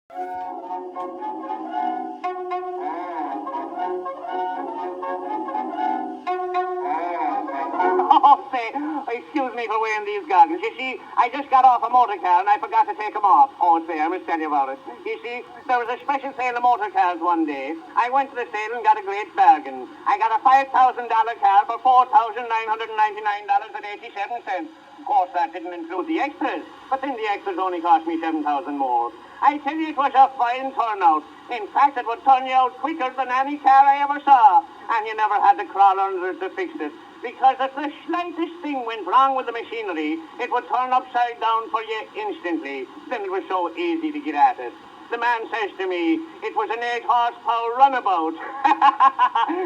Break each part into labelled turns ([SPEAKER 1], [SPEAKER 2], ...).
[SPEAKER 1] Oh, say, excuse me for wearing these goggles. You see, I just got off a motor car and I forgot to take them off. Oh, say, I must tell you about it. You see, there was a special sale of motor cars one day. I went to the sale and got a great bargain. I got a $5,000 car for $4,999.87. Of course, that didn't include the extras, but then the extras only cost me $7,000 more. I tell you, it was a fine turnout. In fact, it would turn you out quicker than any car I ever saw, and you never had to crawl under it to fix it. Because if the slightest thing went wrong with the machinery, it would turn upside down for you instantly. Then it was so easy to get at it. The man says to me, it was an 8-horsepower runabout.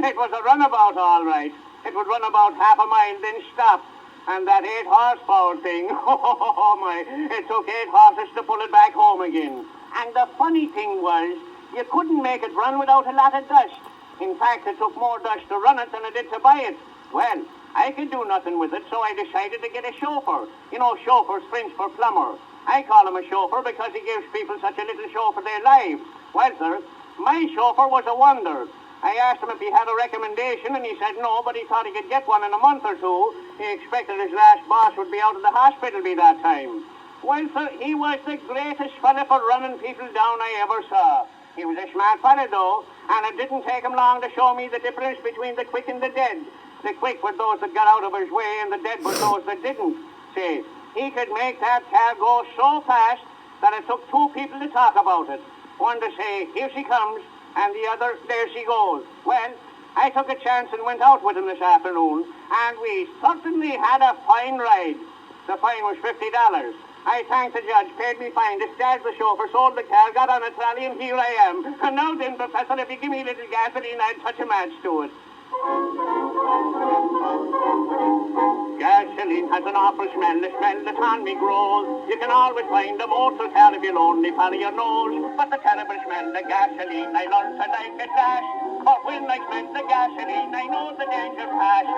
[SPEAKER 1] It was a runabout, all right. It would run about half a mile, then stop. And that 8-horsepower thing, oh my, it took 8 horses to pull it back home again. And the funny thing was, you couldn't make it run without a lot of dust. In fact, it took more dust to run it than it did to buy it. Well, I could do nothing with it, so I decided to get a chauffeur. You know, chauffeur's French for plumber. I call him a chauffeur because he gives people such a little show for their lives. Well, sir, my chauffeur was a wonder. I asked him if he had a recommendation, and he said no, but he thought he could get one in a month or two. He expected his last boss would be out of the hospital by that time. Well, sir, he was the greatest fella for running people down I ever saw. He was a smart fella, though, and it didn't take him long to show me the difference between the quick and the dead. The quick were those that got out of his way, and the dead were those that didn't. See, he could make that car go so fast that it took 2 people to talk about it. One to say, here she comes, and the other, there she goes. Well, I took a chance and went out with him this afternoon, and we certainly had a fine ride. The fine was $50. I thanked the judge, paid me fine, discharged the chauffeur, sold the car, got on a trolley, and here I am. And now then, Professor, if you give me a little gasoline, I'd touch a match to it. Gasoline has an awful smell, the smell that on me grows. You can always find a motor car if you're lonely, follow your nose. But the terrible smell, the gasoline, I learned to like it last. For when I smell the gasoline, I know the danger past.